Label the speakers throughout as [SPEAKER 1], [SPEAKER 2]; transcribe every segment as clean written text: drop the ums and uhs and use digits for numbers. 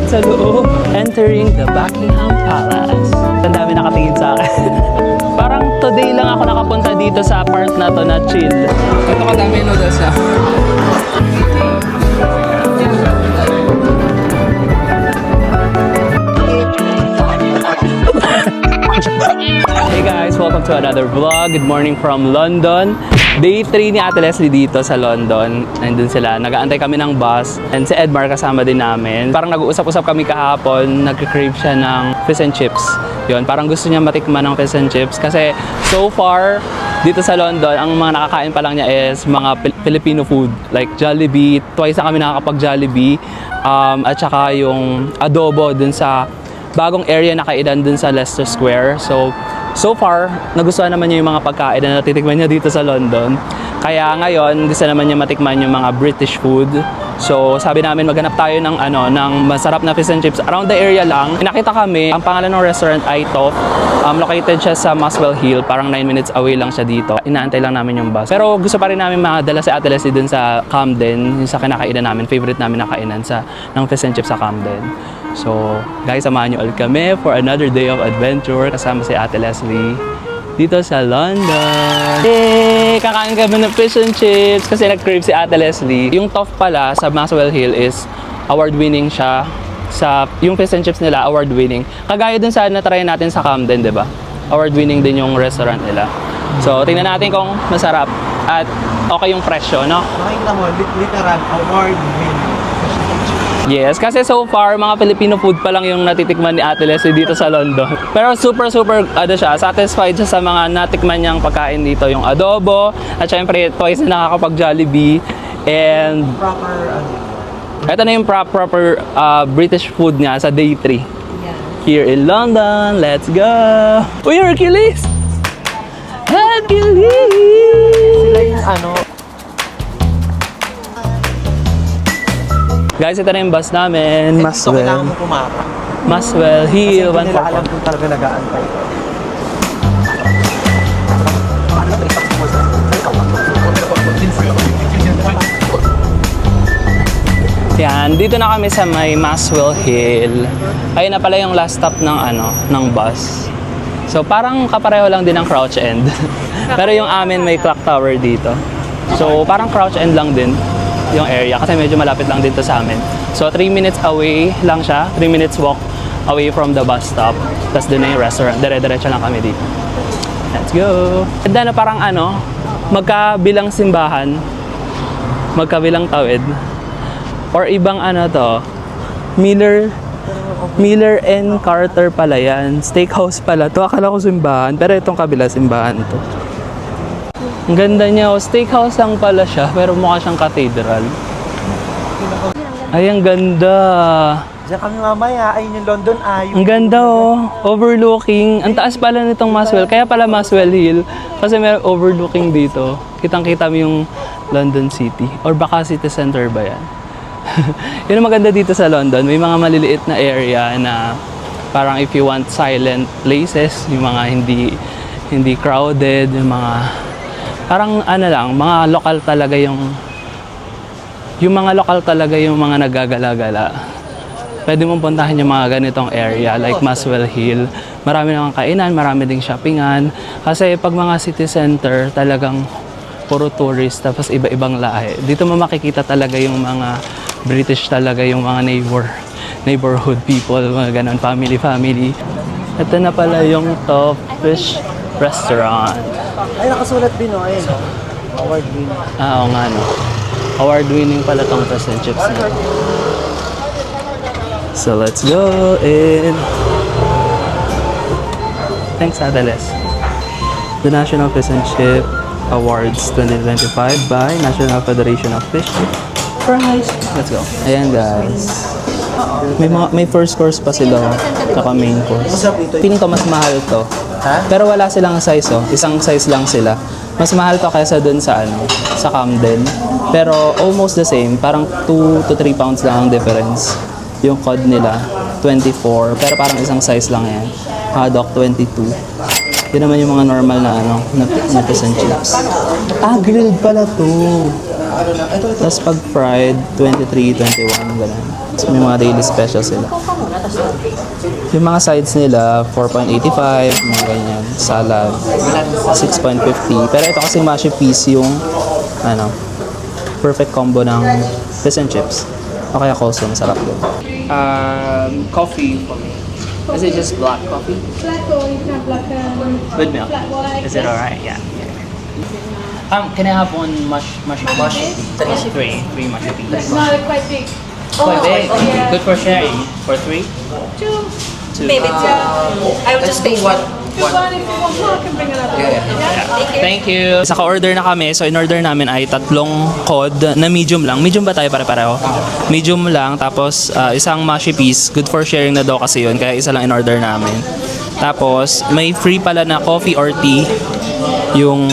[SPEAKER 1] sa loob. Entering the Buckingham Palace. Ang dami nakatingin sa akin. Parang today lang ako nakapunta dito sa part na to na chill. Ito kadami noodles na. Hey guys, welcome to another vlog. Good morning from London. Day 3 ni Ate Leslie dito sa London. Nandun sila, nag-aantay kami ng bus. And si Edmar kasama din namin. Parang nag-uusap-usap kami kahapon, nag-crave siya ng fish and chips. Yun, parang gusto niya matikman ng fish and chips. Kasi so far, dito sa London, ang mga nakakain pa lang niya is mga Filipino food. Like Jollibee, twice na kami nakakapag-Jollibee. At saka yung adobo dun sa bagong area na kainan dun sa Leicester Square. So far, nagustuhan naman niya yung mga pagkain na natitikman niya dito sa London. Kaya ngayon, gusto naman niya matikman yung mga British food. So sabi namin maghanap tayo ng masarap na fish and chips around the area lang. Nakita kami, ang pangalan ng restaurant ay Top. Located siya sa Muswell Hill, parang 9 minutes away lang siya dito. Inaantay lang namin yung bus. Pero gusto pa rin namin madala si Ate Leslie dun sa Camden, yung sa kinakainan namin, favorite namin na kainan ng fish and chips sa Camden. So guys, samahan niyo ulit kami for another day of adventure kasama si Ate Leslie dito sa London. Yay! Kakain kami ng fish and chips kasi nag-crave si Ate Leslie. Yung Toff pala sa Muswell Hill is award-winning siya. Yung fish and chips nila, award-winning. Kagaya dun sa na-try natin sa Camden, di ba? Award-winning din yung restaurant nila. So, tingnan natin kung masarap at okay yung presyo, no?
[SPEAKER 2] Makikita mo, literal award-winning.
[SPEAKER 1] Yes, kasi so far, mga Filipino food pa lang yung natitikman ni Ate Leslie dito sa London. Pero super satisfied siya sa mga natikman niyang pagkain dito. Yung adobo, at syempre twice na nakakapag-Jollibee. And ito na yung proper British food niya sa day 3. Here in London. Let's go! Uy, Hercules! Hercules!
[SPEAKER 2] Sila yung
[SPEAKER 1] Guys, ito na yung bus namin.
[SPEAKER 2] Muswell. Kailangan mo pumarap.
[SPEAKER 1] Muswell Hill.
[SPEAKER 2] Kasi hindi nila alam kung talaga nag-aantay.
[SPEAKER 1] Yan, dito na kami sa may Muswell Hill. Ayun na pala yung last stop ng bus. So parang kapareho lang din ng Crouch End. Pero yung amin may clock tower dito. So parang Crouch End lang din yung area kasi medyo malapit lang dito sa amin. So 3 minutes away lang siya, 3 minutes walk away from the bus stop. Tapos doon na yung restaurant, dire-diretso lang kami dito. Let's go! Ganda na parang magkabilang simbahan, magkabilang tawid, or ibang Miller and Carter pala yan. Steakhouse pala to. Akala ko simbahan, pero itong kabila simbahan to. Ang ganda niya, steakhouse lang pala siya, pero mukha siyang cathedral. Ay, ang ganda.
[SPEAKER 2] Diyan kami mamaya, ayun yung London Eye.
[SPEAKER 1] Ang ganda overlooking. Ang taas pala nitong Muswell, kaya pala Muswell Hill. Kasi may overlooking dito. Kitang-kita mo yung London City. Or baka City Center ba yan? Yun ang maganda dito sa London. May mga maliliit na area na parang if you want silent places, yung mga hindi crowded, yung mga parang mga lokal talaga yung mga lokal talaga yung mga naggagala-gala. Pwede mong puntahan yung mga ganitong area like Muswell Hill. Marami namang kainan, marami ding shoppingan. Kasi pag mga city center, talagang puro tourist, tapos iba-ibang lahi. Dito mo makikita talaga yung mga British talaga, yung mga neighborhood people, mga ganon, family. Ito na pala yung Top Fish Restaurant.
[SPEAKER 2] Ay, nakasulat din ayun award-winning.
[SPEAKER 1] Oo nga award-winning pala tong fish and chips na. So let's go in. Thanks, Ate Les. The National Fish and Chip Awards 2025 by National Federation of Fish Fries. Let's go. Ayan guys. May first course pa sila, saka main course. Feeling ko mas mahal to. Pero wala silang size Isang size lang sila. Mas mahal to kaysa dun sa sa Camden. Pero almost the same, parang 2 to 3 pounds lang ang difference. Yung cod nila 24, pero parang isang size lang yan. Haddock 22. Yun naman yung mga normal na fish and chips. Grilled pala to. Tapos pag fried 23, 21 ganun. So, may mga daily special sila. Yung mga sides nila, 4.85, mga ganyan. Salad, 6.50. Pero ito kasi mashy piece yung, ano, perfect combo ng fish and chips. O kaya coleslaw, masarap din. Coffee for me. Is it just black coffee?
[SPEAKER 3] Black or you can have like
[SPEAKER 1] With milk.
[SPEAKER 3] flat white.
[SPEAKER 1] Is it alright? Yeah. Can I have one mushy three mushy peas.
[SPEAKER 3] No, they're quite big.
[SPEAKER 1] Quite big.
[SPEAKER 3] yeah.
[SPEAKER 1] Good for sharing. For 3?
[SPEAKER 3] Two.
[SPEAKER 4] Maybe two. I would just take one.
[SPEAKER 3] Do one if you want more, I can bring another. Yeah.
[SPEAKER 1] Thank you. Saka-order na kami. So, in-order namin ay 3 cod na medium lang. Medium ba tayo pare-pareho? Medium lang. Tapos, isang mashy piece. Good for sharing na daw kasi yun. Kaya isa lang in-order namin. Tapos, may free pala na coffee or tea yung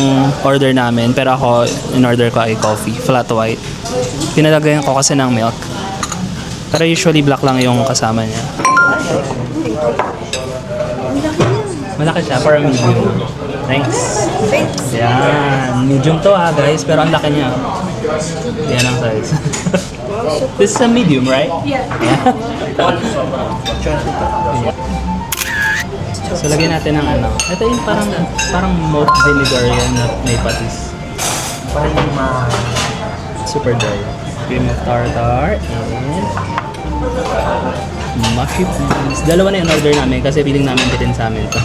[SPEAKER 1] order namin. Pero ako, in-order ko ay coffee. Flat white. Pinalagayan ko kasi ng milk. Pero usually black lang yung kasama niya. Malaki siya for a medium. Thanks. Yan. Medium to guys. Pero ang laki niya. Yan ang size. This is a medium, right?
[SPEAKER 3] Yeah.
[SPEAKER 1] So, lagyan natin ng ano. Ito yung parang malt vinegar yan na may patis.
[SPEAKER 2] Parang yung
[SPEAKER 1] Super dry. Cream of tartar and mushy peas. Dalawa na yung order namin kasi feeling namin din sa amin to.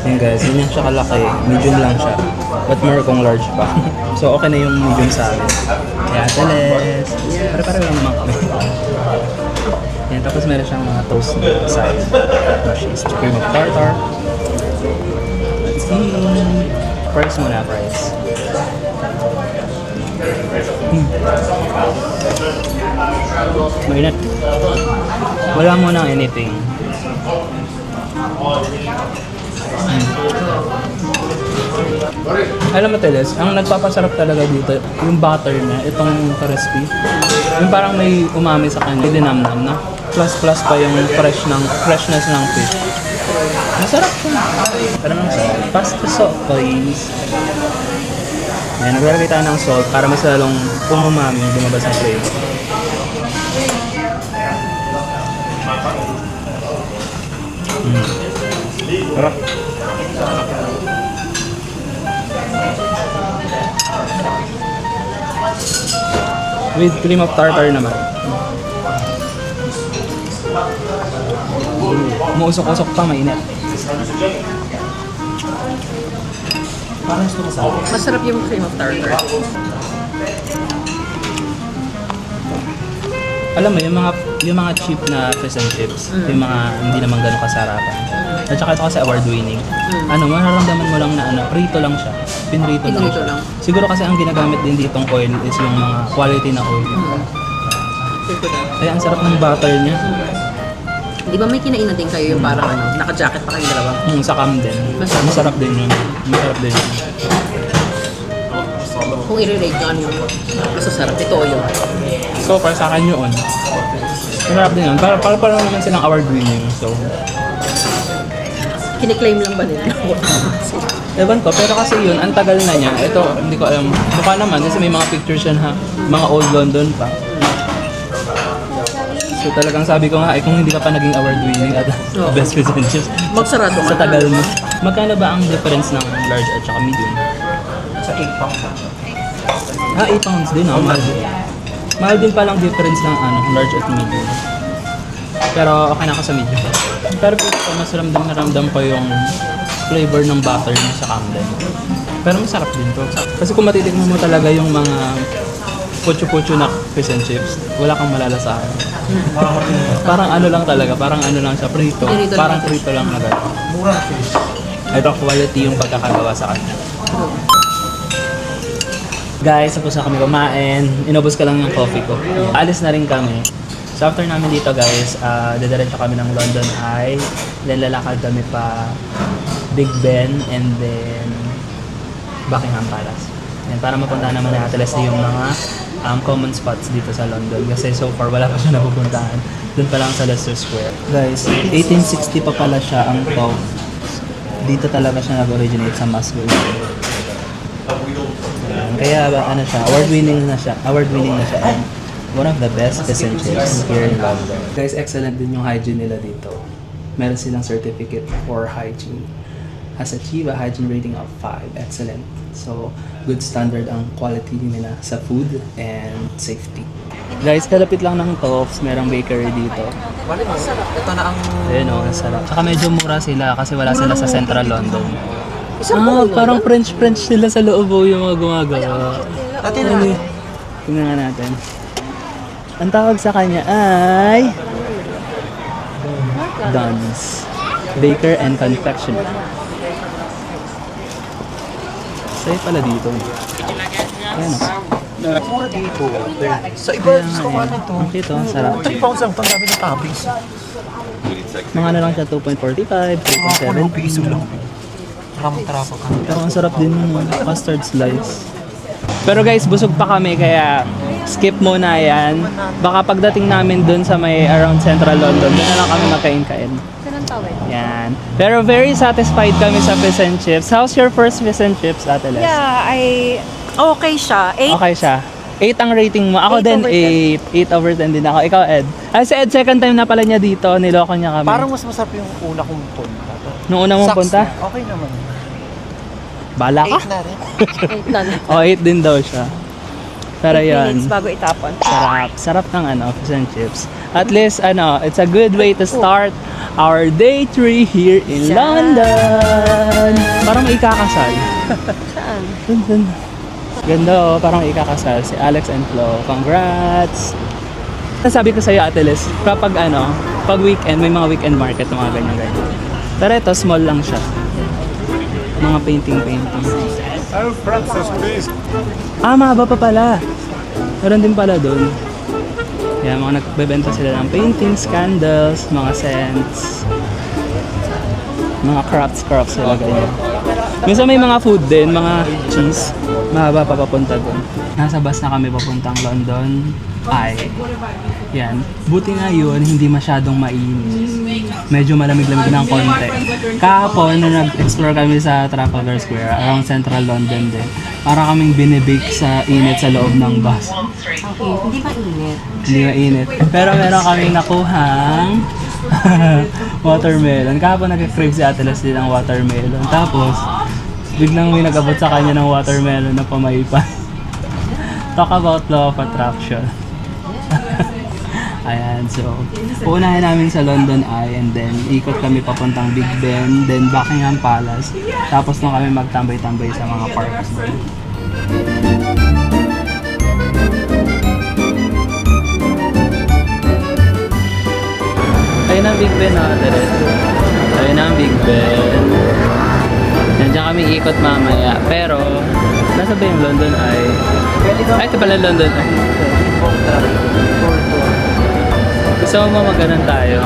[SPEAKER 1] Yan guys, yun yung siya kalaki. Medium lang siya. But more kung large pa. So okay na yung medium sa amin. Kaya teles. Pare-pare lang naman kami. Yan, tapos meron siyang mga toast na side. Mushies. Cream of tartar. Let's see. Price muna, price. Mainit. Wala mo nang anything. Alam mo Teles, ang nagpapasarap talaga dito, yung butter na, itong crispy. Yung parang may umami sa kanya, dinamnam na. Plus pa yung freshness ng fish. Masarap siya. Pero nang salt. Pasta salt, please. Ayan, naglalagay tayo ng salt para mas lalong umami, lumabas ang flavor. Sarap. With cream of tartar naman. Umuusok-usok pa, mainit.
[SPEAKER 2] parang gusto ko sa akin.
[SPEAKER 4] Masarap yung cream of tartar.
[SPEAKER 1] Alam mo, yung mga cheap na fish and chips, yung mga hindi naman ganun kasarapan. At saka ito kasi award-winning. Ano, mararamdaman mo lang na ano, prito lang siya. Pinrito
[SPEAKER 4] Pinrito
[SPEAKER 1] lang.
[SPEAKER 4] lang.
[SPEAKER 1] Siguro kasi ang ginagamit din ditong oil is yung mga quality na oil. Kaya ang sarap ng butter niya.
[SPEAKER 4] Di ba may kinainan din kayo yung parang ano, naka-jacket pa kayong dalawa?
[SPEAKER 1] Sa Camden.
[SPEAKER 4] Masarap.
[SPEAKER 1] Masarap din yun. Masarap din yun.
[SPEAKER 4] Kung i-rate nyo ano yung masasarap, ito o yun.
[SPEAKER 1] So, para sa akin yun. Masarap din yun. Para naman silang award-winning. So,
[SPEAKER 4] Kiniklaim lang ba nila?
[SPEAKER 1] ewan ko, pero kasi yun, ang tagal na niya. Ito, hindi ko alam. Mukha naman, kasi may mga pictures yan ha. Mga old London pa. So talagang sabi ko nga, kung hindi ka pa naging award-winning at best fish and chips,
[SPEAKER 4] Magsarado ka
[SPEAKER 1] sa
[SPEAKER 4] na.
[SPEAKER 1] tagal mo. Magkano ba ang difference ng large at saka medium?
[SPEAKER 2] Sa 8 pounds.
[SPEAKER 1] 8 pounds din, mahal din. Mahal din palang difference ng large at medium. Pero okay na ako sa medium. Pero mas ramdam ko yung flavor ng butter niya sa Camden. Pero masarap din to. Kasi kung matitikman mo talaga yung mga pocho-pocho na fish and chips, wala kang malalasahan. Parang ano lang talaga, parang ano lang siya, prito.
[SPEAKER 4] Prito
[SPEAKER 1] Parang
[SPEAKER 4] lang.
[SPEAKER 1] prito lang na gano'n.
[SPEAKER 2] Mura na fish.
[SPEAKER 1] Ito quality yung pagkakagawa sa kanya. Guys, tapos na kami kumain. Inubos ko lang yung coffee ko. Alis na rin kami. So after namin dito guys, didiretso kami ng London Eye. Then lalakad kami pa Big Ben and then Buckingham Palace. Yan, para mapuntahan naman na Ate Leslie yung mga common spots dito sa London. Kasi so far wala pa siya napupuntahan. Doon pa lang sa Leicester Square. Guys, 1860 pa pala siya ang to. Dito talaga siya nag-originate sa Muswell. Kaya ano siya, award-winning na siya. And One of the best fish and chips here in London. Guys, excellent din yung hygiene nila dito. Meron silang certificate for hygiene. Has achieved a hygiene rating of 5. Excellent. So, good standard ang quality nila sa food and safety. Guys, kalapit lang ng Tops, merong bakery dito.
[SPEAKER 2] Wala mo. Ito na ang...
[SPEAKER 1] Ayun o, ang sarap. Saka medyo mura sila kasi wala sila sa Central London.
[SPEAKER 4] Isang
[SPEAKER 1] Parang French sila sa loob o yung mga gumagawa.
[SPEAKER 2] Dati na.
[SPEAKER 1] Ano eh? Tingnan nga natin. Ang tawag sa kanya ay... Duns. Baker and Confectioner. Sa'yo pala dito. Ayan o.
[SPEAKER 2] Mura dito. Sa iba, gusto ko ano ito.
[SPEAKER 1] Ang cute o, sarap.
[SPEAKER 2] 3 pounds lang ito. Ang dami ng toppings.
[SPEAKER 1] Mga ano lang siya, 2.45,
[SPEAKER 2] 2.7 piso
[SPEAKER 1] 2.70.
[SPEAKER 2] lang. Tramo-tramo ka.
[SPEAKER 1] Pero ang sarap din ng custard slice. Pero guys, busog pa kami kaya skip muna yan. Baka pagdating namin dun sa may around Central London, doon na lang kami makain-kain.
[SPEAKER 3] Ganun tawid.
[SPEAKER 1] Yan. Pero very satisfied kami sa fish and chips. How's your first fish and chips, Ate Les?
[SPEAKER 3] Yeah, okay siya. 8.
[SPEAKER 1] Okay siya. 8 ang rating mo. Ako
[SPEAKER 3] 8
[SPEAKER 1] din,
[SPEAKER 3] over
[SPEAKER 1] 8. 8 over 10 din ako. Ikaw, Ed. Ay, si Ed, second time na pala niya dito. Niloko niya kami.
[SPEAKER 2] Parang mas masarap yung una kong punta.
[SPEAKER 1] Nung una mong
[SPEAKER 2] Sucks
[SPEAKER 1] punta,
[SPEAKER 2] na. Okay naman.
[SPEAKER 1] bala ka?
[SPEAKER 2] 8 na rin.
[SPEAKER 3] 8 lang.
[SPEAKER 1] O, 8 din daw siya. Pero
[SPEAKER 3] 8
[SPEAKER 1] yun.
[SPEAKER 3] minutes bago itapon.
[SPEAKER 1] Sarap. Sarap ng fish and chips. At least, it's a good way to start our day 3 here in London. Parang may ikakasal.
[SPEAKER 3] Saan?
[SPEAKER 1] Dun. Ganda parang may ikakasal. Si Alex and Flo. Congrats! Sabi ko sa'yo, Ate Liz, kapag pag weekend, may mga weekend market, mga ganyan-ganyan. Pero ito, small lang siya. Mga painting.
[SPEAKER 5] Oh, Francis, please.
[SPEAKER 1] Mahaba pa pala. Meron din pala doon. Yan, mga nagbebenta sila ng paintings, candles, mga scents, mga crafts sila ganyan. Minsan may mga food din, mga cheese. Mahaba pa papunta doon. Nasa bus na kami papuntang London. Yan. Buti nga yun, hindi masyadong mainit. Medyo malamig-lamig ng konti. Kahapon, nung nag-explore kami sa Trafalgar Square, around Central London din, para kaming binibake sa init sa loob ng bus.
[SPEAKER 4] Okay, hindi ba init?
[SPEAKER 1] Hindi mainit. Pero meron kaming nakuhang watermelon. Kahapon nag-crave si Ate Les din ng watermelon. Tapos, biglang may nag-abot sa kanya ng watermelon na pamaypa. Talk about law of attraction. Ayan, so uunahin namin sa London Eye and then ikot kami papuntang Big Ben, then Buckingham Palace. Tapos nung kami magtambay-tambay sa mga parks doon. Ayun ang Big Ben na, ayun ang Big Ben. Nandiyan kami ikot mamaya, pero nasa ba yung London Eye? Ay, ito pala London Eye. Gusto mo mag-ganon tayo?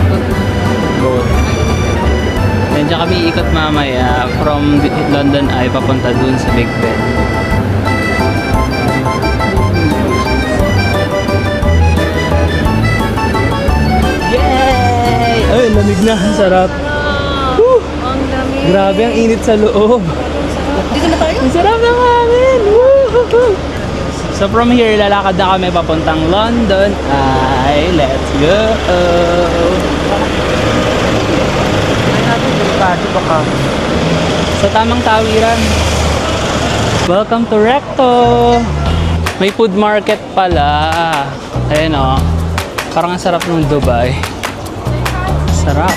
[SPEAKER 1] Boat. Nandiyan kami ikot mamaya from London Eye papunta dun sa Big Ben. Yay! Ay, lamig na. Sarap. Woo!
[SPEAKER 3] Ang dami.
[SPEAKER 1] Grabe ang init sa loob.
[SPEAKER 3] Dito na tayo?
[SPEAKER 1] Ang sarap ng hangin! Woo! So from here, lalakad na kami papuntang London. Let's go! Sa tamang tawiran. Welcome to Recto! May food market pala. Ayan o. Parang ang sarap ng Dubai. Sarap.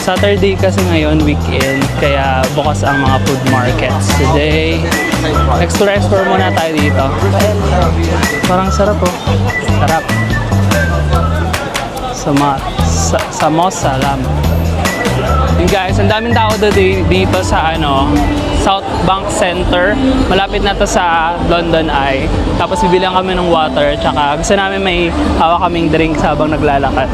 [SPEAKER 1] Saturday kasi ngayon, weekend, kaya bukas ang mga food markets. Today, explore muna tayo dito. Parang sarap oh. Sarap. Samosa lam. Yun guys, ang daming tao dito sa South Bank Center. Malapit na to sa London Eye. Tapos bibilang kami ng water. Tsaka gusto namin may hawak kaming drinks habang naglalakad.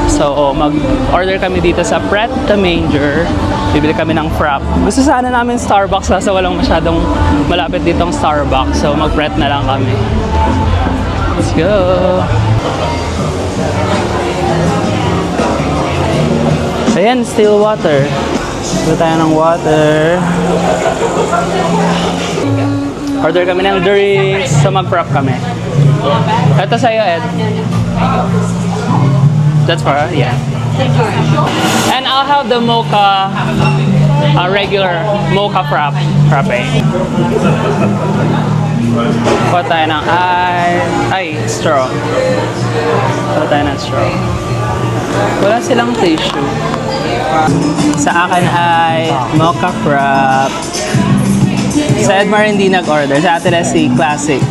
[SPEAKER 1] So mag-order kami dito sa Pret the Manger. Bibili kami ng frap. Gusto sana namin Starbucks kasi walang masyadong malapit ditong Starbucks. So mag-Pret na lang kami. Let's go! Ayan, still water. Gusto tayo ng water. Order kami ng drinks. So mag-prep kami. Ito sa'yo, Ed. That's for her? Yeah. And I'll have the mocha, a regular mocha frappe. Kuha tayo ng straw. Kuha tayo ng straw. Wala silang tissue. Sa akin ay mocha frappe. Sa Edmar hindi nag-order. Sa Ate Leslie, classic.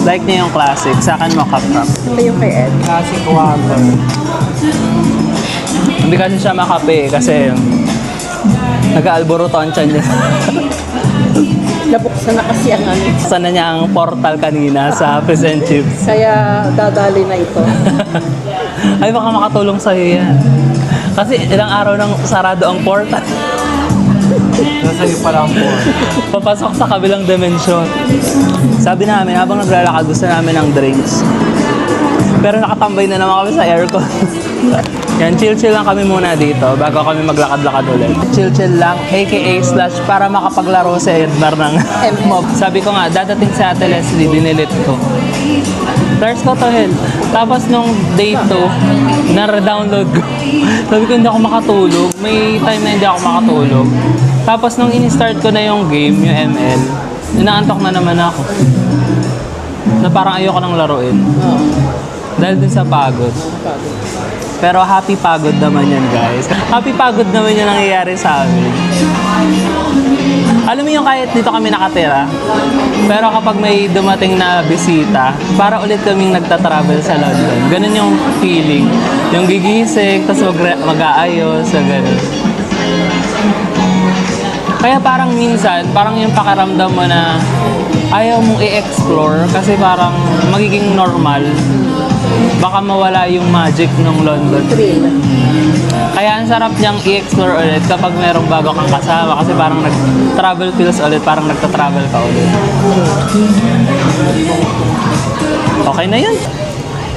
[SPEAKER 1] Like niya yung classic. Sa akin, mocha frappe.
[SPEAKER 4] Ano yung kay Ed?
[SPEAKER 2] Classic water.
[SPEAKER 1] Hindi kasi siya makape kasi nag-aalboroto ang tiyan niya.
[SPEAKER 4] Nabuksan na kasi ang ano.
[SPEAKER 1] Sana niya ang portal kanina sa fish and chips.
[SPEAKER 4] Kaya dadali na ito.
[SPEAKER 1] Ay, baka makatulong sa'yo yan. Kasi ilang araw nang sarado ang portal.
[SPEAKER 2] Nasa iyo pala ang porn.
[SPEAKER 1] Papasok sa kabilang dimensyon. Sabi namin, habang naglalakad, gusto namin ng drinks. Pero nakatambay na naman kami sa aircon. Yan, chill-chill lang kami muna dito bago kami maglakad-lakad ulit. Chill-chill lang, aka / para makapaglaro sa Edmar ng mob. Sabi ko nga, dadating sa Ate Leslie, dinilit ko. There's ko to hell. Tapos nung day 2, na-redownload ko. Sabi ko, hindi ako makatulog. May time na hindi ako makatulog. Tapos nung in-start ko na yung game, yung ML, inaantok na naman ako. Na parang ayoko nang laruin. Dahil din sa pagod. Pero happy pagod naman yan, guys. Happy pagod naman yung nangyayari sa amin. Alam mo yung kahit dito kami nakatira, pero kapag may dumating na bisita, para ulit kaming nagta-travel sa London. Ganun yung feeling. Yung gigising, tapos mag-aayos, ganun. Kaya parang minsan, parang yung pakiramdam mo na ayaw mong i-explore kasi parang magiging normal. Baka mawala yung magic ng London. Kaya ang sarap niyang i-explore ulit kapag merong bago kang kasama kasi parang nag-travel feels ulit, parang nagta-travel ka ulit. Okay na yun.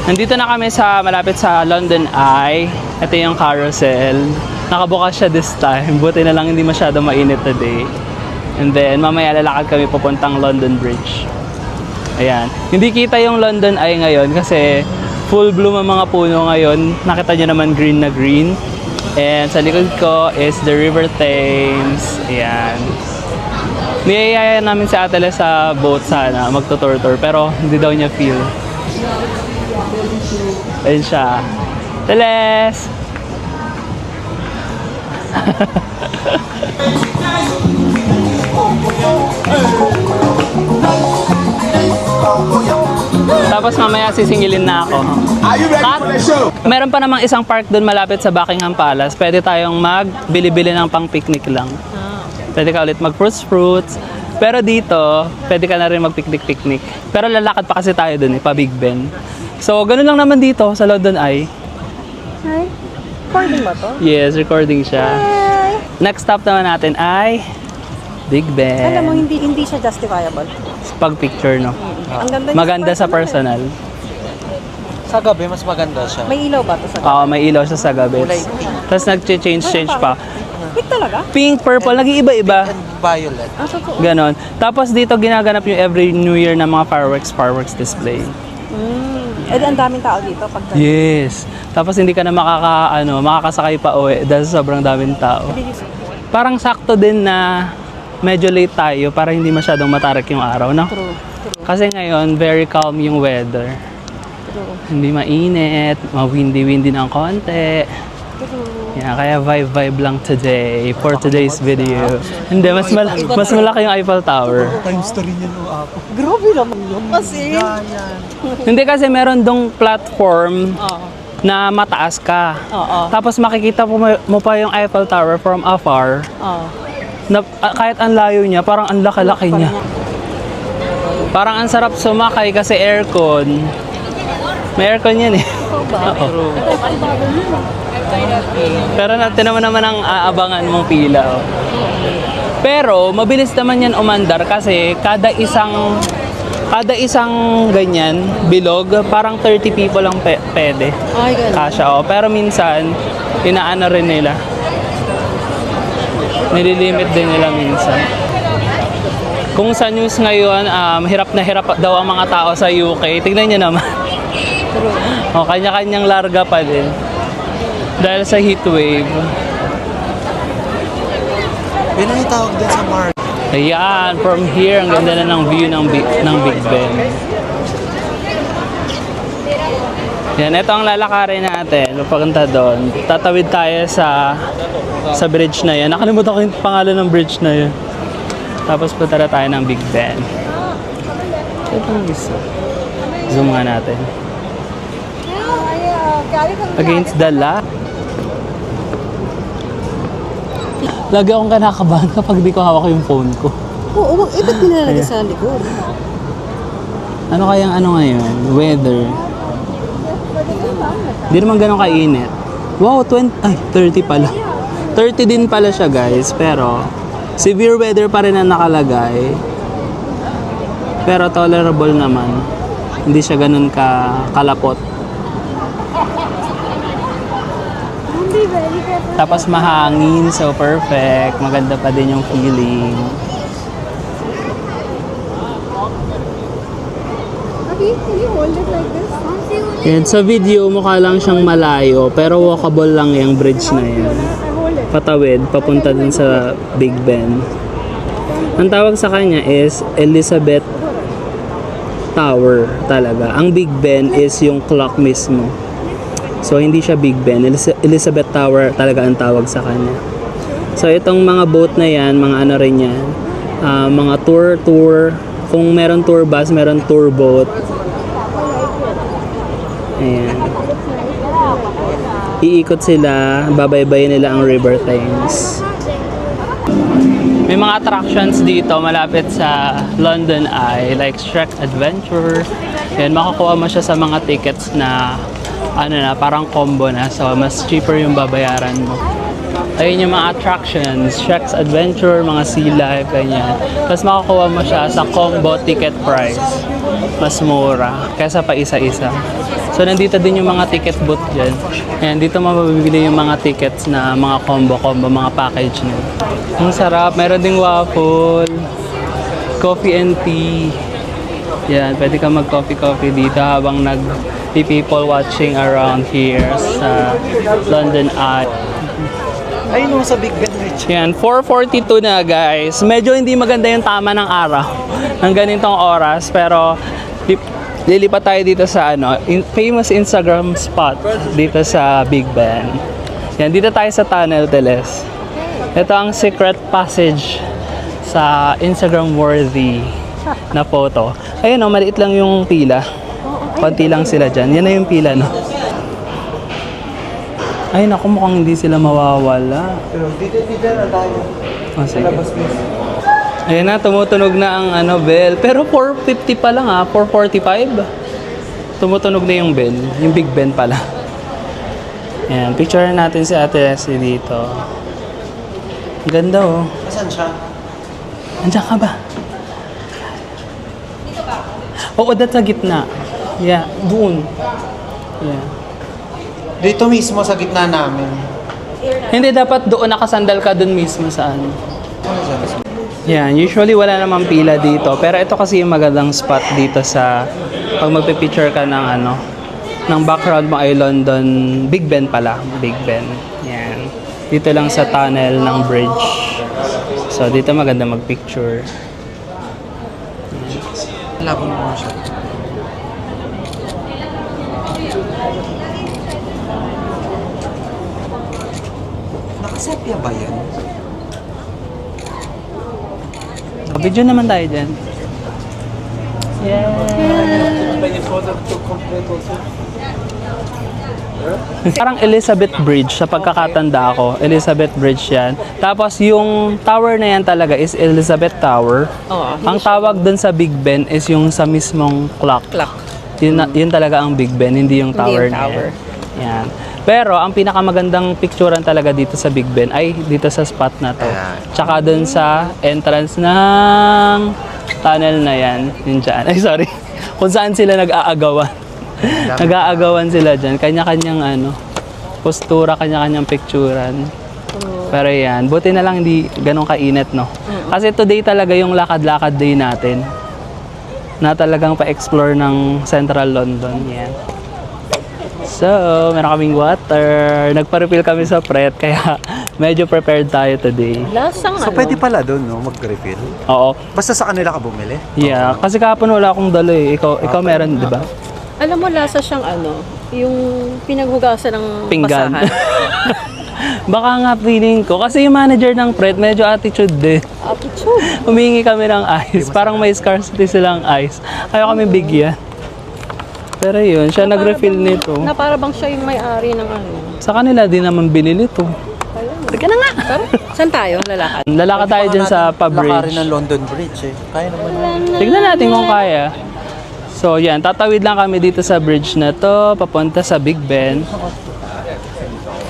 [SPEAKER 1] Nandito na kami sa malapit sa London Eye. Ito yung carousel. Nakabukas siya this time. Buti na lang hindi masyado mainit today. And then mamaya lalakad kami papuntang London Bridge. Ayan. Hindi kita yung London Eye ngayon kasi full bloom ang mga puno ngayon. Nakita nyo naman green na green. And sa likod ko is the River Thames. Ayan. Niyayaya namin si Ate Les sa boat sana, magtutur-tour. Pero hindi daw niya feel. Ayan siya. Teles! Tapos mamaya sisingilin na ako. At meron pa namang isang park doon malapit sa Buckingham Palace. Pwede tayong magbili-bili ng pang picnic lang. Pwede ka ulit mag-fruits. Pero dito, pwede ka na rin mag-picnic-picnic. Pero lalakad pa kasi tayo doon pa Big Ben. So, ganun lang naman dito sa London Eye.
[SPEAKER 3] Hi. Recording ba to?
[SPEAKER 1] Yes, recording siya.
[SPEAKER 3] Hi.
[SPEAKER 1] Next stop naman natin ay Big Ben.
[SPEAKER 3] Alam mo, hindi siya justifiable.
[SPEAKER 1] Pag-picture, no?
[SPEAKER 3] Ang ganda niya
[SPEAKER 1] Maganda sa personal.
[SPEAKER 2] Sa gabi, mas maganda siya.
[SPEAKER 3] May ilaw ba to sa
[SPEAKER 1] Oo, may ilaw siya sa gabi. Tapos nag-change pa.
[SPEAKER 3] Pink talaga?
[SPEAKER 1] Pink, purple, nag-iiba-iba.
[SPEAKER 2] And violet.
[SPEAKER 3] Ah, totoo.
[SPEAKER 1] Ganon. Tapos dito ginaganap yung every New Year na mga fireworks display.
[SPEAKER 3] Eh, ang daming tao dito pag
[SPEAKER 1] Yes. Tapos hindi ka na makakasakay pa uwi dahil sobrang daming tao. Parang sakto din na medyo late tayo para hindi masyadong matarik yung araw, no?
[SPEAKER 3] True.
[SPEAKER 1] Kasi ngayon, very calm yung weather. Hindi mainit, ma-windy-windy ng konti. Yeah, kaya vibe lang today for today's video. Hindi, mas malaki yung Eiffel Tower.
[SPEAKER 2] Times 3 niya no ako.
[SPEAKER 3] Grabe naman yun. Kasi,
[SPEAKER 1] Hindi kasi meron dong platform
[SPEAKER 3] oo.
[SPEAKER 1] na mataas ka.
[SPEAKER 3] Oo.
[SPEAKER 1] Tapos makikita mo pa yung Eiffel Tower from afar.
[SPEAKER 3] Oo.
[SPEAKER 1] Na, kahit ang layo niya, parang ang laki-laki niya. Parang ang sarap sumakay kasi aircon. May aircon yan eh. Oo. Pero naman naman ang aabangan mong pila. Oh. Pero mabilis naman yan umandar kasi kada isang ganyan, bilog, parang 30 people lang pwede.
[SPEAKER 3] Ay, ganun.
[SPEAKER 1] Kasha, oh. Pero minsan, inaano rin nila. Nililimit din nila minsan. Kung sa news ngayon, hirap na hirap daw ang mga tao sa UK. Tignan nyo naman. O, kanya-kanyang larga pa din. Dahil sa heat wave.
[SPEAKER 2] Yun ang tawag din sa mark.
[SPEAKER 1] Ayan, from here, ang ganda na ng view ng Big Ben. Yan, ito ang lalakarin natin. Papunta doon. Tatawid tayo sa bridge na yan. Nakalimutan ko yung pangalan ng bridge na yan. Tapos punta na tayo ng Big Ben. Ito ang isa. Zoom nga natin. Against the light. Lagi akong kinakabahan kapag di ko hawak yung phone ko.
[SPEAKER 4] Oo, ba't nilalagay sa likod?
[SPEAKER 1] Ano kayang ano ngayon? Weather. Di naman ganun kainit. Wow, 30 pala. 30 din pala siya guys, pero severe weather pa rin ang nakalagay. Pero tolerable naman. Hindi siya ganun kalapot. Tapos mahangin, so perfect. Maganda pa din yung feeling.
[SPEAKER 3] Can you hold it like this?
[SPEAKER 1] Yan, sa video mukha lang siyang malayo, pero walkable lang yung bridge na yan. Patawid, papunta dun sa Big Ben. Ang tawag sa kanya is Elizabeth Tower talaga. Ang Big Ben is yung clock mismo. So hindi siya Big Ben, Elizabeth Tower talaga ang tawag sa kanya. So itong mga boat na yan, mga ano rin yan, mga tour. Kung meron tour bus, meron tour boat. Ayan. Iikot sila, babaybayin nila ang River Thames. May mga attractions dito malapit sa London Eye, like Shrek Adventure. Yan, makakuha mo siya sa mga tickets na parang combo na. So, mas cheaper yung babayaran mo. Ayun yung mga attractions, Shrek's Adventure, mga Sea Life, ganyan. Tapos makakuha mo siya sa combo ticket price. Mas mura, kaysa pa isa-isa. So, nandito din yung mga ticket booth dyan. Ayan, dito mabibili yung mga tickets na mga combo, mga package nyo. Ang sarap, meron ding waffle, coffee and tea. Yan, pwede ka mag-coffee dito habang people watching around here sa London Eye.
[SPEAKER 2] Ayun sa Big Ben Bridge.
[SPEAKER 1] Yan, 4:42 na guys. Medyo hindi maganda yung tama ng araw ng ganitong oras, pero lilipat tayo dito sa famous Instagram spot dito sa Big Ben. Yan, dito tayo sa Tunnel Teles. Ito ang secret passage sa Instagram worthy na photo. Ayun maliit lang yung pila. Konti lang sila dyan. Yan na yung pila, no? Ay, naku, mukhang hindi sila mawawala.
[SPEAKER 2] Pero dito na tayo.
[SPEAKER 1] Oh, sige. Ayun na, tumutunog na ang bell. Pero 4:50 pa lang 4:45. Tumutunog na yung bell. Yung Big Ben pala. Ayan, picture natin si Ate Leslie dito. Ang ganda oh.
[SPEAKER 2] Asan siya?
[SPEAKER 1] Andiyan ka ba? Oo, that's sa gitna. Yeah, doon. Yeah.
[SPEAKER 2] Dito mismo sa gitna namin.
[SPEAKER 1] Hindi, dapat doon nakasandal ka doon mismo sa Yan, usually wala namang pila dito. Pero ito kasi yung magandang spot dito sa pag magpipicture ka ng ng background mo ay London, Big Ben pala. Big Ben. Yan. Dito lang sa tunnel ng bridge. So, dito maganda magpicture.
[SPEAKER 2] Labon mo siya. Nakasepia ba yan?
[SPEAKER 1] Video naman tayo dyan. Yeah. Parang Elizabeth Bridge sa pagkakatanda ko. Elizabeth Bridge yan. Tapos yung tower na yan talaga is Elizabeth Tower. Ang tawag dun sa Big Ben is yung sa mismong clock. Yun talaga ang Big Ben, hindi yung tower na yan. Yan. Pero ang pinakamagandang picturean talaga dito sa Big Ben ay dito sa spot na to. Tsaka dun sa entrance ng tunnel na yan. Yun dyan. Ay, sorry. Kung saan sila nag-aagawan. Nag-aagawan sila dyan. Kanya-kanyang postura, kanya-kanyang picturean. Pero yan, buti na lang hindi ganun kainit, no? Kasi today talaga yung lakad-lakad day natin. Na talagang pa-explore ng Central London. Yan. So, meron kaming water. Nagpa-refill kami sa Pret, kaya medyo prepared tayo today.
[SPEAKER 4] Lasang
[SPEAKER 2] So pwede pala doon, no? Mag-refill.
[SPEAKER 1] Oo.
[SPEAKER 2] Basta sa kanila ka bumili.
[SPEAKER 1] Yeah, kasi kahapon wala akong dala eh. Ikaw meron, di ba?
[SPEAKER 3] Alam mo, lasa siyang yung pinaghugasan ng
[SPEAKER 1] Pinggan.
[SPEAKER 3] basahan.
[SPEAKER 1] Baka nga feeling ko. Kasi yung manager ng Pret, medyo attitude din.
[SPEAKER 3] Attitude.
[SPEAKER 1] Humingi kami ng ice. Parang may scarcity silang ice. Ayaw kami bigyan. Pero yun, siya nag-refill nito.
[SPEAKER 3] Na para bang siya yung may-ari ng
[SPEAKER 1] Sa kanila din naman binili to.
[SPEAKER 3] Teka na nga. Saan tayo? Lalakad.
[SPEAKER 1] Lalakad tayo dyan sa
[SPEAKER 2] Lakarin
[SPEAKER 1] pa-bridge.
[SPEAKER 2] ng London Bridge eh. Kaya naman.
[SPEAKER 1] Tignan natin kung kaya. So yan, tatawid lang kami dito sa bridge na to, papunta sa Big Ben.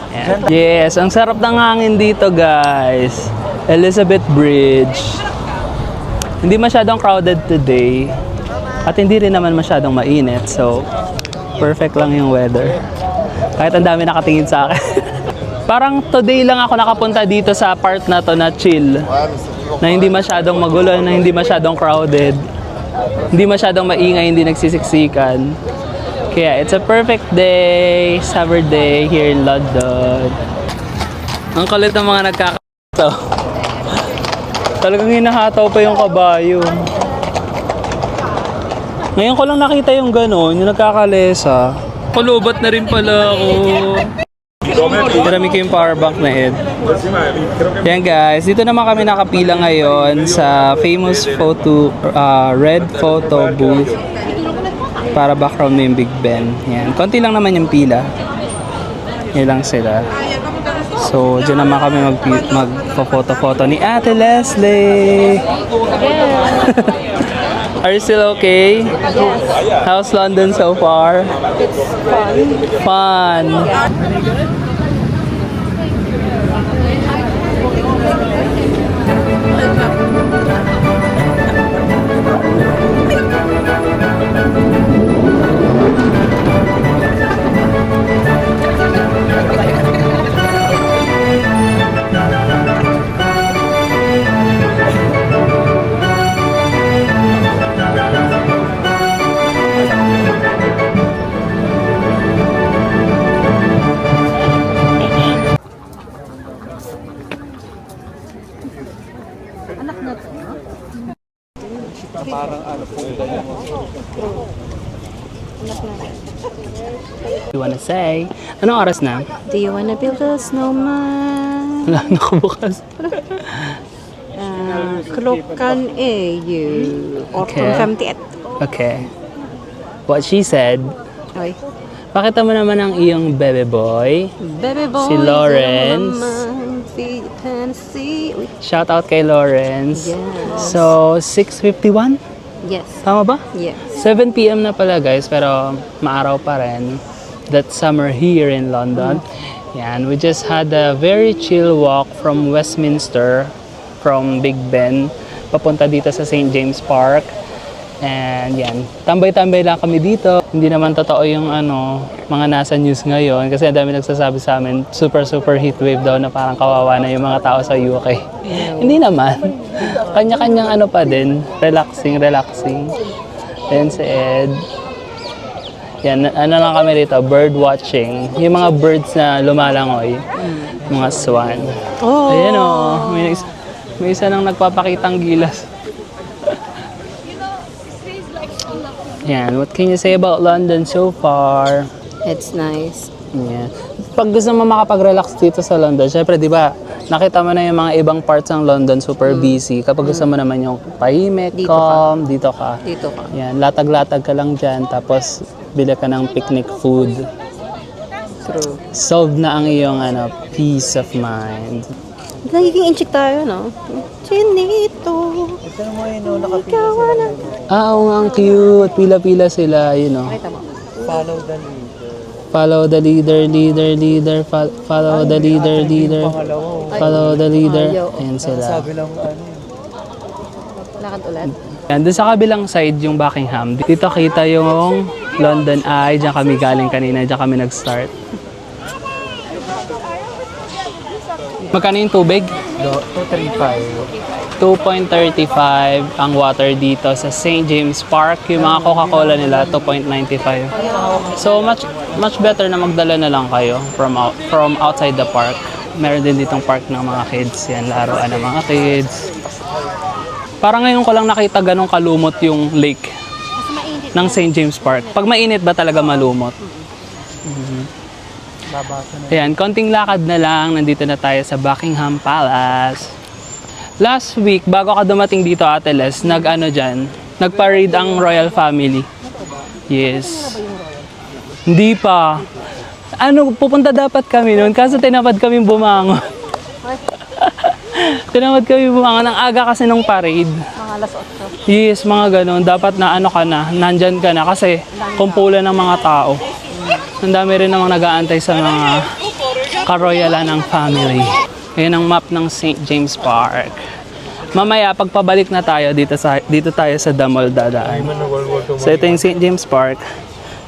[SPEAKER 1] Yan. Yes, ang sarap ng hangin dito guys. Elizabeth Bridge. Hindi masyadong crowded today. At hindi rin naman masyadong mainit. So, perfect lang yung weather. Kahit ang dami nakatingin sa akin. Parang today lang ako nakapunta dito sa part na to na chill. Na hindi masyadong magulo, na hindi masyadong crowded. Hindi masyadong maingay, hindi nagsisiksikan. Kaya it's a perfect day, summer day here in London. Ang kulit ng mga nagkakataw. Talagang hinahataw pa yung kabayo. Ngayon ko lang nakita yung gano'n, yung nagkakalesa. Kulubot na rin pala ako. Marami ko yung power bank na Ed. Yan guys, dito naman kami nakapila ngayon sa famous red photo booth para background mo yung Big Ben. Yan, konti lang naman yung pila. Yan lang sila. So, dyan naman kami magpo-photo-photo ni Ate Leslie. Are you still okay? How's London so far?
[SPEAKER 3] It's fun.
[SPEAKER 1] Fun. You wanna say? Anong oras na?
[SPEAKER 3] Do you wanna build a snowman?
[SPEAKER 1] Wala na bukas.
[SPEAKER 3] Klockan är ju 18:51.
[SPEAKER 1] Okay. What she said,
[SPEAKER 3] Oj.
[SPEAKER 1] pakita mo naman ang iyong bebe boy.
[SPEAKER 3] Baby boy.
[SPEAKER 1] Si Lawrence.
[SPEAKER 3] Si Tennessee. Uy.
[SPEAKER 1] Shout out kay Lawrence.
[SPEAKER 3] Yes.
[SPEAKER 1] So, 6:51?
[SPEAKER 3] Yes.
[SPEAKER 1] Tama ba?
[SPEAKER 3] Yes.
[SPEAKER 1] 7 p.m. na pala guys, pero maaraw pa rin. That summer here in London. Yan, we just had a very chill walk from Westminster, from Big Ben, papunta dito sa St. James Park. And yan, tambay-tambay lang kami dito. Hindi naman totoo yung mga nasa news ngayon kasi ang dami nagsasabi sa amin, super heat wave daw na parang kawawa na yung mga tao sa UK. Hindi naman. Kanya-kanyang pa din, relaxing. Then si Ed, yan, lang kami dito, bird watching. Yung mga birds na lumalangoy, mga swan.
[SPEAKER 3] Oh.
[SPEAKER 1] Ayan o, may isa nang nagpapakitang gilas. Yan, what can you say about London so far?
[SPEAKER 3] It's nice.
[SPEAKER 1] Yan. Pag gusto mo makapag-relax dito sa London, syempre, di ba, nakita mo na yung mga ibang parts ng London, super busy. Kapag gusto mo naman yung tahimik,
[SPEAKER 3] Dito
[SPEAKER 1] calm, dito ka.
[SPEAKER 3] Dito ka.
[SPEAKER 1] Yan, latag-latag ka lang dyan, tapos bili ka ng picnic food.
[SPEAKER 3] True.
[SPEAKER 1] Solve na ang iyong peace of mind.
[SPEAKER 3] Nagiging inchik tayo, no? Chinito.
[SPEAKER 2] Ito mo yun, no? Nakapila sila.
[SPEAKER 1] Oo nga, ang cute. Pila-pila sila,
[SPEAKER 3] Pakita mo.
[SPEAKER 2] Follow the leader.
[SPEAKER 1] Follow the leader. Follow the leader. Follow the leader. Ayan sila.
[SPEAKER 2] Sabi lang
[SPEAKER 3] Lakad ulit.
[SPEAKER 1] Yan, doon sa kabilang side yung Buckingham. Dito kita yung London Eye. Diyan kami galing kanina. Diyan kami nag-start. Magkano yung tubig?
[SPEAKER 2] 235.
[SPEAKER 1] 2.35 ang water dito sa St. James Park. Yung mga Coca-Cola nila, 2.95. So, much better na magdala na lang kayo from outside the park. Meron din ditong park ng mga kids. Yan, laruan ng mga kids. Parang ngayon ko lang nakita ganong kalumot yung lake ng St. James Park. Pag mainit ba talaga malumot? Ayan, konting lakad na lang. Nandito na tayo sa Buckingham Palace. Last week, bago ka dumating dito, Ate Les, nagparade ang royal family. Yes. Hindi pa. Pupunta dapat kami noon, kaso tinamad kami bumangon. Tinamad kami bumangon. Ang aga kasi nung parade.
[SPEAKER 3] Mga alas 8.
[SPEAKER 1] Yes, mga ganun. Dapat na nandyan ka na kasi kumpulan ng mga tao. Ang dami rin namang nag-aantay sa mga karoyalan ng family. Ayan ang map ng St. James Park. Mamaya, pagpabalik na tayo, dito tayo sa The Mall dadaan. So ito yung St. James Park.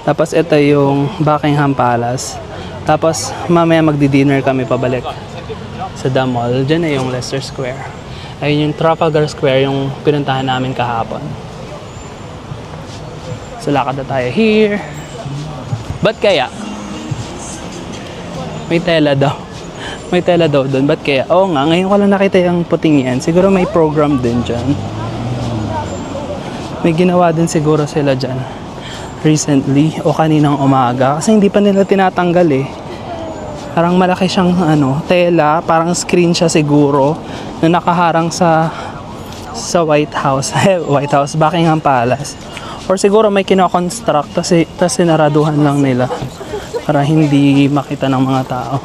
[SPEAKER 1] Tapos ito yung Buckingham Palace. Tapos mamaya magdi-dinner kami pabalik sa The Mall. Diyan na yung Leicester Square. Ayun yung Trafalgar Square, yung pinuntahan namin kahapon. So lakad na tayo here. Ba't kaya? May tela daw. May tela daw doon. Ba't kaya? Oo nga, ngayon ko lang nakita yung puting yan. Siguro may program din dyan. May ginawa din siguro sila dyan recently o kaninang umaga. Kasi hindi pa nila tinatanggal eh. Parang malaki siyang tela. Parang screen siya siguro na nakaharang sa White House. White House, Buckingham Palace. Or siguro may kinoconstruct tas sinaraduhan lang nila para hindi makita ng mga tao.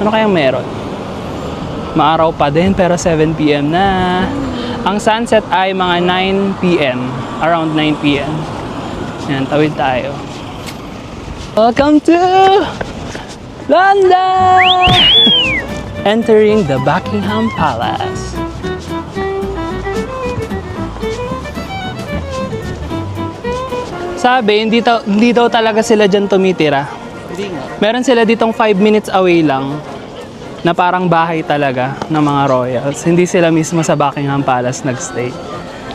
[SPEAKER 1] Ano kayang meron? Maaraw pa din pero 7 p.m. na. Ang sunset ay mga 9 p.m. Around 9 p.m. Yan, tawid tayo. Welcome to London! Entering the Buckingham Palace. Sabi, hindi daw talaga sila dyan tumitira. Meron sila ditong 5 minutes away lang na parang bahay talaga ng mga royals. Hindi sila mismo sa Buckingham Palace nagstay.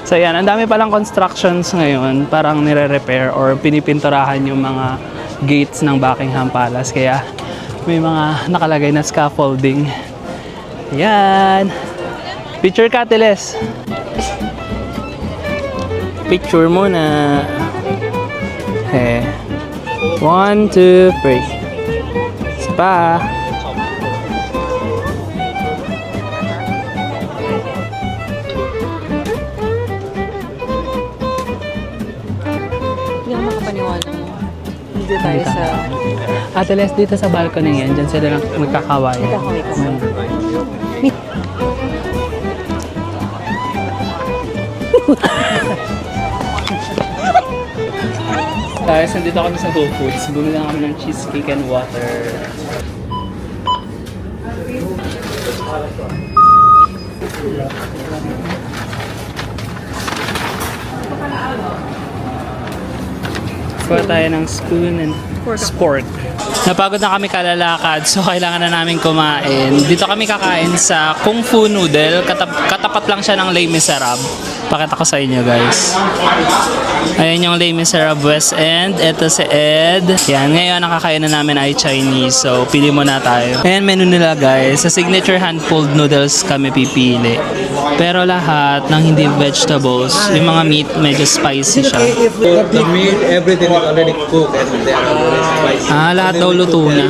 [SPEAKER 1] So yan, ang dami palang constructions ngayon, parang nire-repair or pinipinturahan yung mga gates ng Buckingham Palace. Kaya may mga nakalagay na scaffolding. Yan. Picture ka, Teles. Picture muna. Okay. 1, 2, 3. Spa.
[SPEAKER 3] Hindi ako makapaniwala mo. Dito tayo sa...
[SPEAKER 1] Ate Les, dito sa balcony yan, dyan sila nagkakaway.
[SPEAKER 3] Nagkakaway ka ba?
[SPEAKER 1] Guys, nandito kami sa Whole Foods. Bumili lang kami ng cheesecake and water. Kuha tayo ng spoon and spork. Napagod na kami kalalakad, so kailangan na namin kumain. Dito kami kakain sa Kung Fu Noodle. Katapat lang siya ng Les Miserables. Pakita ko sa inyo, guys. Ayan yung Les Miserables West End. Ito si Ed. Yan, ngayon nakakain na namin ay Chinese. So, pili muna tayo. Ayan menu nila, guys. Sa signature hand-pulled noodles kami pipili. Pero lahat ng hindi vegetables, yung mga meat, medyo spicy siya.
[SPEAKER 2] The meat, everything is already cooked and they are already spicy.
[SPEAKER 1] Lahat daw luto na.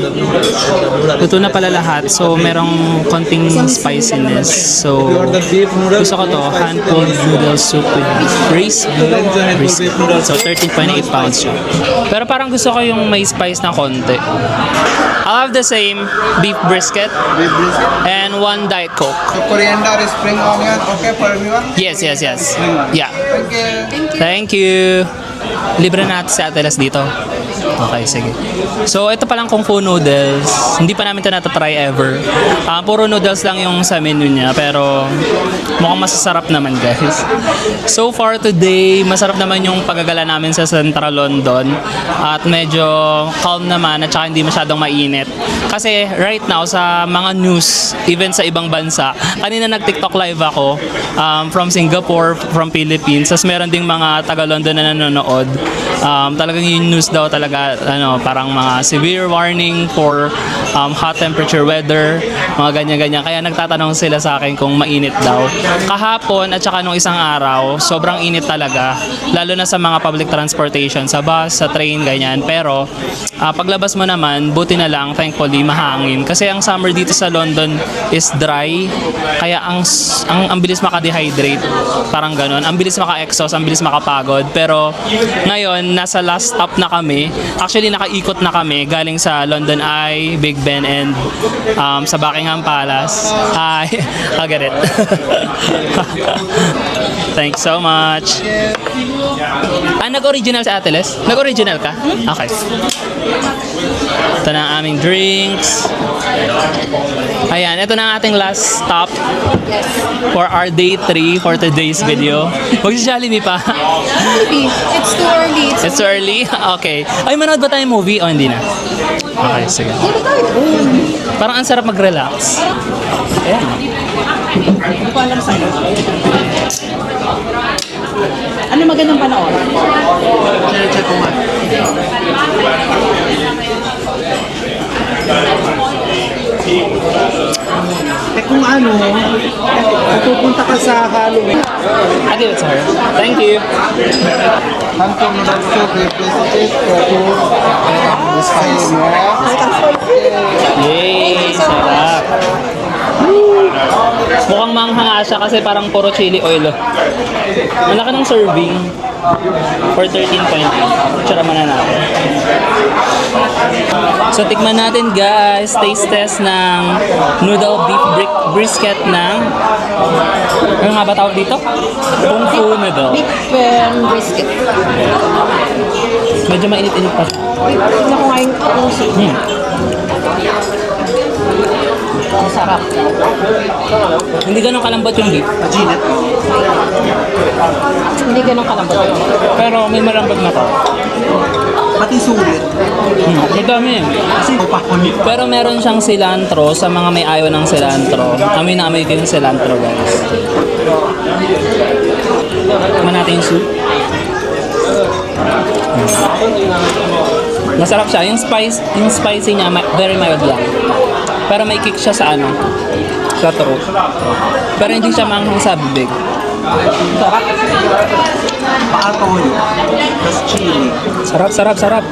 [SPEAKER 1] Luto na pala lahat. So, merong konting spiciness. So, gusto ko to, hand-pulled noodle soup with raised brisket. So, 13.8 pounds siya. Pero parang gusto ko yung may spice na konti. I'll have the same beef brisket and 1 Diet Coke.
[SPEAKER 2] So coriander, spring onion, okay for everyone?
[SPEAKER 1] Yes. Yeah.
[SPEAKER 2] Thank you.
[SPEAKER 1] Thank you. Libre natin si Ate Les dito. Okay, sige. So, ito palang Kung Fu Noodles. Hindi pa namin ito natatry ever. Puro noodles lang yung sa menu niya. Pero, mukhang masasarap naman, guys. So far today, masarap naman yung paggagala namin sa Central London. At medyo calm naman at saka hindi masyadong mainit. Kasi, right now, sa mga news, even sa ibang bansa, kanina nag-TikTok live ako from Singapore, from Philippines. Tapos meron ding mga taga-London na nanonood. Talagang yung news daw talaga, parang mga severe warning for hot temperature weather, mga ganyan-ganyan. Kaya nagtatanong sila sa akin kung mainit daw. Kahapon at saka nung isang araw, sobrang init talaga. Lalo na sa mga public transportation, sa bus, sa train, ganyan. Pero paglabas mo naman, buti na lang, thankfully, mahangin. Kasi ang summer dito sa London is dry. Kaya ang bilis maka-dehydrate. Parang ganon. Ang bilis maka-exhaust, ang bilis makapagod. Pero ngayon, nasa last stop na kami. Actually, nakaikot na kami galing sa London Eye, Big Ben, and sa Buckingham Palace. Hi! I'll get it. Thanks so much. Nag-original sa Ateles? Nag-original ka? Okay. Ito na ang aming drinks. Ayan, ito na ang ating last stop for our day 3 for today's video. Mag-Jollibee pa.
[SPEAKER 3] It's too early.
[SPEAKER 1] It's too early? Okay. Ay, manood ba tayong movie o hindi na? Okay, sige. Parang ang sarap mag-relax. Ayan.
[SPEAKER 4] Hindi ko alam sa'yo. Ano magandang panahon?
[SPEAKER 2] Check ko nga. Kung ano, pupunta ka sa Halloween.
[SPEAKER 1] I give it to her. Thank you.
[SPEAKER 2] Hanggang mo lang ito, representative
[SPEAKER 1] Yay! Sarap. Mukhang manghanga siya kasi parang puro chili oil. Ang laki ng serving for 13.8. Tsara na natin. So tikman natin guys, taste test ng noodle beef brisket ng ano nga ba tawag dito? Kung Fu noodle.
[SPEAKER 3] Beef brisket.
[SPEAKER 1] Medyo mainit-init pa siya.
[SPEAKER 3] Tignan ko nga yung puso.
[SPEAKER 1] Ang sarap. Hindi ganun kalambot yung beef.
[SPEAKER 2] Maginit.
[SPEAKER 3] Hindi ganun kalambot.
[SPEAKER 1] Pero may malambot na to.
[SPEAKER 2] Pati sulit.
[SPEAKER 1] Madami.
[SPEAKER 2] Kasi upakon.
[SPEAKER 1] Pero meron siyang cilantro sa mga may ayaw ng cilantro. Amoy na amoy din yung cilantro guys. Tikman natin yung soup. Masarap siya. Yung spicy niya, very mild lang. Pero may kick siya sa sa throat. Pero hindi siya manghang sa bibig. Sarap.
[SPEAKER 2] Paatoyo. Tapos chili.
[SPEAKER 1] Sarap. Sarap.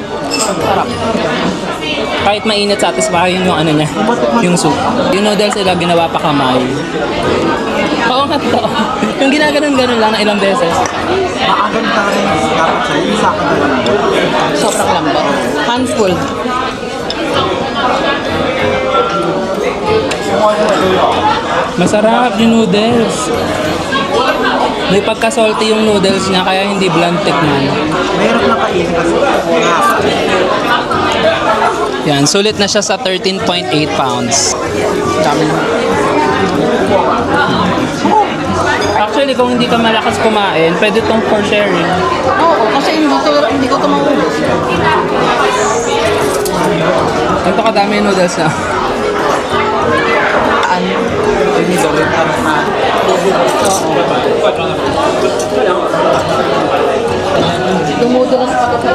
[SPEAKER 1] Kahit mainit, satisfying yung niya, yung soup. Yung noodles nila ginawa pa kamay. Oo nga, totoo. Yung ginaganon-ganon lang na ilang beses.
[SPEAKER 2] Maaganda rin dapat sa'yo. Yung sa akin na lang.
[SPEAKER 3] Sobrang lambot. Handful.
[SPEAKER 1] Masarap yung noodles. May pagka-salty yung noodles niya kaya hindi blunt tikman.
[SPEAKER 2] Mahirap na kainin kasi.
[SPEAKER 1] Yan, sulit na siya sa 13.8 pounds.
[SPEAKER 2] Dami na.
[SPEAKER 1] Actually, kung hindi ka malakas kumain, pwede tong for sharing.
[SPEAKER 3] Oo, kasi hindi ko ito maubos.
[SPEAKER 1] Ito kadami yung noodles na.
[SPEAKER 2] Hindi gawin ka na.
[SPEAKER 3] Dumudulas pa ito.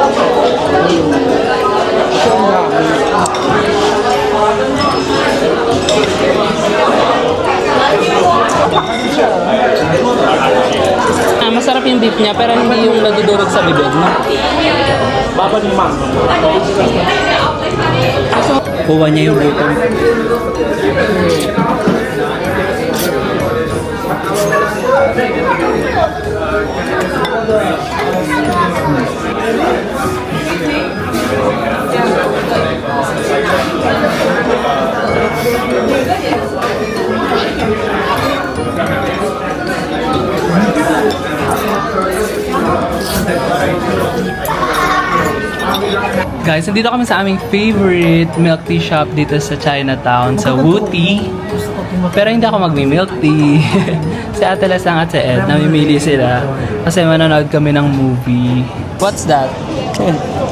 [SPEAKER 1] Masarap yung beef niya pero hindi yung nadudurog sa bibig, no?
[SPEAKER 2] Baba ni Ma'am.
[SPEAKER 1] Kuha niya yung bacon. Guys, nandito kami sa aming favorite milk tea shop dito sa Chinatown, sa Wuti. Pero hindi ako magmi-milk tea. Si Ate Les lang at si Ed, namimili sila. Kasi manonood kami ng movie. What's that?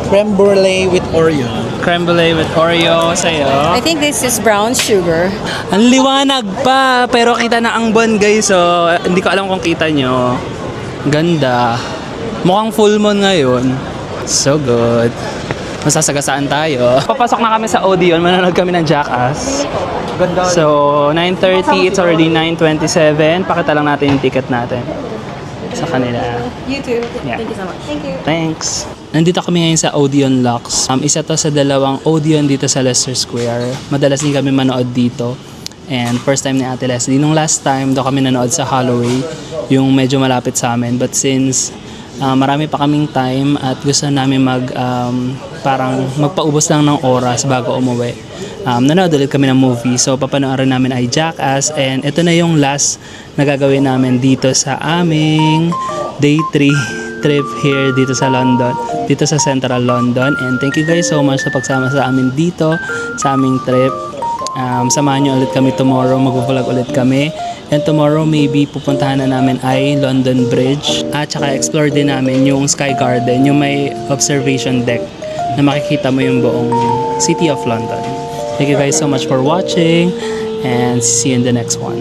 [SPEAKER 2] Creme brulee with Oreo.
[SPEAKER 1] Creme brulee with Oreo sa'yo.
[SPEAKER 3] I think this is brown sugar.
[SPEAKER 1] Ang liwanag pa, pero kita na ang buwan guys. So, hindi ko alam kung kita nyo. Ganda. Mukhang full moon ngayon. So good. Masasagasaan tayo. Papasok na kami sa Odeon. Manonood kami ng Jackass. So, 9:30. It's already 9:27. Pakita lang natin yung ticket natin sa kanila.
[SPEAKER 3] You too.
[SPEAKER 1] Yeah.
[SPEAKER 4] Thank you so much.
[SPEAKER 3] Thank you.
[SPEAKER 1] Thanks. Nandito kami ngayon sa Odeon Lux. Isa to sa dalawang Odeon dito sa Leicester Square. Madalas din kami manood dito. And first time ni Ate Leslie. Nung last time daw kami nanood sa Holloway, yung medyo malapit sa amin. But since marami pa kaming time at gusto namin parang magpaubos lang ng oras bago umuwi, nanood ulit kami ng movie. So papanoorin namin ay Jackass. And ito na yung last na gagawin namin dito sa aming day 3 trip here dito sa London, dito sa Central London. And thank you guys so much sa pagsama sa amin dito sa aming trip. Samahan nyo ulit kami tomorrow, mag-vlog ulit kami. And tomorrow maybe pupuntahan na namin ay London Bridge at saka explore din namin yung Sky Garden, yung may observation deck na makikita mo yung buong City of London. Thank you guys so much for watching and see you in the next one.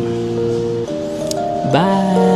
[SPEAKER 1] Bye!